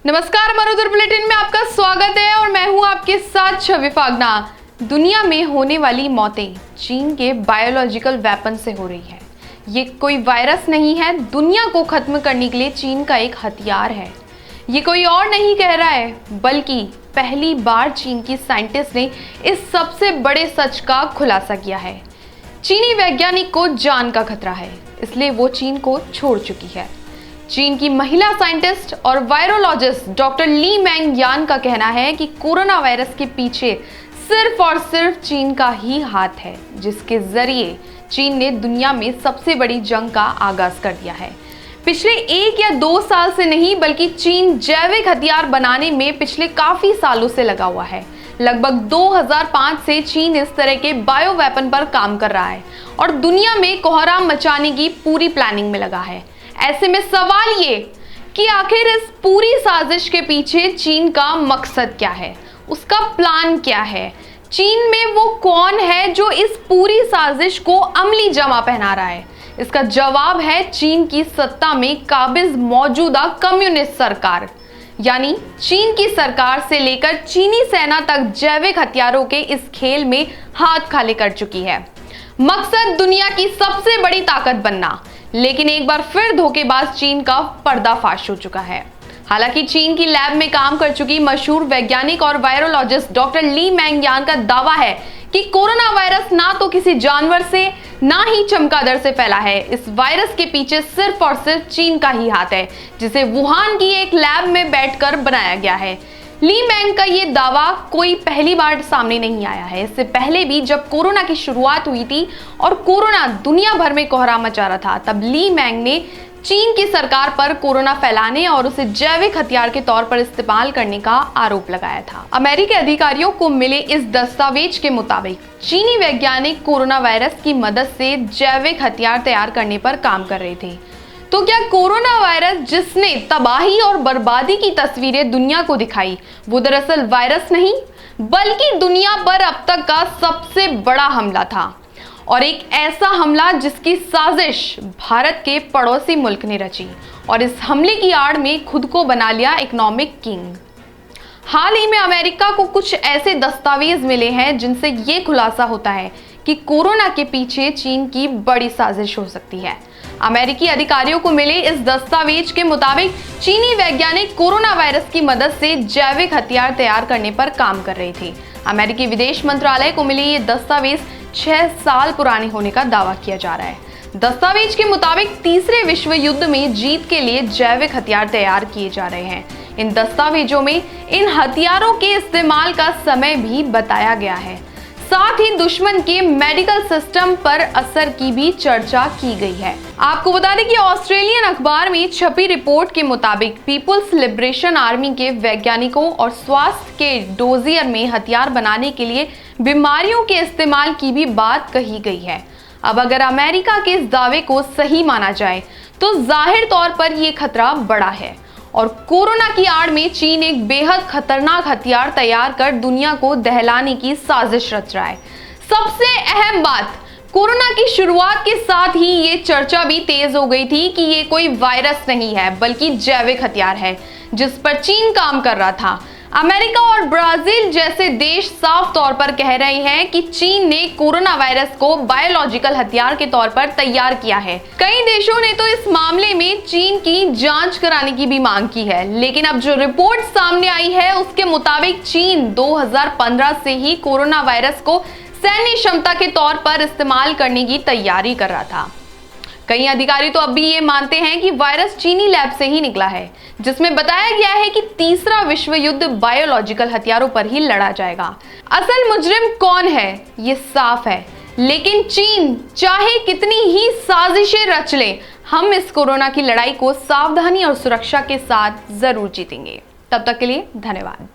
नमस्कार, मरुदुर बुलेटिन में आपका स्वागत है और मैं हूं आपके साथ छवि फागना। दुनिया में होने वाली मौतें चीन के बायोलॉजिकल वेपन से हो रही है। ये कोई वायरस नहीं है, दुनिया को खत्म करने के लिए चीन का एक हथियार है। ये कोई और नहीं कह रहा है, बल्कि पहली बार चीन की साइंटिस्ट ने इस सबसे बड़े सच का खुलासा किया है। चीनी वैज्ञानिक को जान का खतरा है, इसलिए वो चीन को छोड़ चुकी है। चीन की महिला साइंटिस्ट और वायरोलॉजिस्ट डॉक्टर ली मैंग यान का कहना है कि कोरोना वायरस के पीछे सिर्फ और सिर्फ चीन का ही हाथ है, जिसके जरिए चीन ने दुनिया में सबसे बड़ी जंग का आगाज कर दिया है। पिछले 1 या 2 साल से नहीं, बल्कि चीन जैविक हथियार बनाने में पिछले काफी सालों से लगा हुआ है। लगभग 2005 से चीन इस तरह के बायो वेपन पर काम कर रहा है और दुनिया में कोहराम मचाने की पूरी प्लानिंग में लगा है। ऐसे में सवाल ये कि आखिर इस पूरी साजिश के पीछे चीन का मकसद क्या है, उसका प्लान क्या है, चीन में वो कौन है जो इस पूरी साजिश को अमली जामा पहना रहा है। इसका जवाब है चीन की सत्ता में काबिज मौजूदा कम्युनिस्ट सरकार। यानी चीन की सरकार से लेकर चीनी सेना तक जैविक हथियारों के इस खेल में हाथ खाली कर चुकी है। मकसद दुनिया की सबसे बड़ी ताकत बनना, लेकिन एक बार फिर धोखेबाज चीन का पर्दाफाश हो चुका है। हालांकि चीन की लैब में काम कर चुकी मशहूर वैज्ञानिक और वायरोलॉजिस्ट डॉक्टर ली मैंग यान का दावा है कि कोरोना वायरस ना तो किसी जानवर से ना ही चमगादड़ से फैला है। इस वायरस के पीछे सिर्फ और सिर्फ चीन का ही हाथ है, जिसे वुहान की एक लैब में बैठकर बनाया गया है। ली मैंग का ये दावा कोई पहली बार सामने नहीं आया है। इससे पहले भी जब कोरोना की शुरुआत हुई थी और कोरोना दुनिया भर में कोहराम मचा रहा था, तब ली मैंग ने चीन की सरकार पर कोरोना फैलाने और उसे जैविक हथियार के तौर पर इस्तेमाल करने का आरोप लगाया था। अमेरिकी अधिकारियों को मिले इस दस्तावेज के मुताबिक चीनी वैज्ञानिक कोरोना वायरस की मदद से जैविक हथियार तैयार करने पर काम कर रहे थे। तो क्या कोरोना वायरस जिसने तबाही और बर्बादी की तस्वीरें दुनिया को दिखाई, वो दरअसल वायरस नहीं, बल्कि दुनिया पर अब तक का सबसे बड़ा हमला था, और एक ऐसा हमला जिसकी साजिश भारत के पड़ोसी मुल्क ने रची और इस हमले की आड़ में खुद को बना लिया इकोनॉमिक किंग। हाल ही में अमेरिका को कुछ ऐसे दस्तावेज मिले हैं जिनसे ये खुलासा होता है कि कोरोना के पीछे चीन की बड़ी साजिश हो सकती है। अमेरिकी अधिकारियों को मिले इस दस्तावेज के मुताबिक चीनी वैज्ञानिक कोरोना वायरस की मदद से जैविक हथियार तैयार करने पर काम कर रहे थे। अमेरिकी विदेश मंत्रालय को मिले ये दस्तावेज 6 साल पुराने होने का दावा किया जा रहा है। दस्तावेज के मुताबिक तीसरे विश्व युद्ध में जीत के लिए जैविक हथियार तैयार किए जा रहे हैं। इन दस्तावेजों में इन हथियारों के इस्तेमाल का समय भी बताया गया है। साथ ही दुश्मन के मेडिकल सिस्टम पर असर की भी चर्चा की गई है। आपको बता दें कि ऑस्ट्रेलियन अखबार में छपी रिपोर्ट के मुताबिक पीपुल्स लिबरेशन आर्मी के वैज्ञानिकों और स्वास्थ्य के डोजियर में हथियार बनाने के लिए बीमारियों के इस्तेमाल की भी बात कही गई है। अब अगर अमेरिका के इस दावे को सही माना जाए तो जाहिर तौर पर यह खतरा बड़ा है और कोरोना की आड़ में चीन एक बेहद खतरनाक हथियार तैयार कर दुनिया को दहलाने की साजिश रच रहा है। सबसे अहम बात, कोरोना की शुरुआत के साथ ही ये चर्चा भी तेज हो गई थी कि ये कोई वायरस नहीं है, बल्कि जैविक हथियार है जिस पर चीन काम कर रहा था। अमेरिका और ब्राजील जैसे देश साफ तौर पर कह रहे हैं कि चीन ने कोरोना वायरस को बायोलॉजिकल हथियार के तौर पर तैयार किया है। कई देशों ने तो इस मामले में चीन की जांच कराने की भी मांग की है, लेकिन अब जो रिपोर्ट सामने आई है उसके मुताबिक चीन 2015 से ही कोरोना वायरस को सैन्य क्षमता के तौर पर इस्तेमाल करने की तैयारी कर रहा था। कई अधिकारी तो अब भी ये मानते हैं कि वायरस चीनी लैब से ही निकला है, जिसमें बताया गया है कि तीसरा विश्व युद्ध बायोलॉजिकल हथियारों पर ही लड़ा जाएगा। असल मुजरिम कौन है ये साफ है, लेकिन चीन चाहे कितनी ही साजिशें रच ले, हम इस कोरोना की लड़ाई को सावधानी और सुरक्षा के साथ जरूर जीतेंगे। तब तक के लिए धन्यवाद।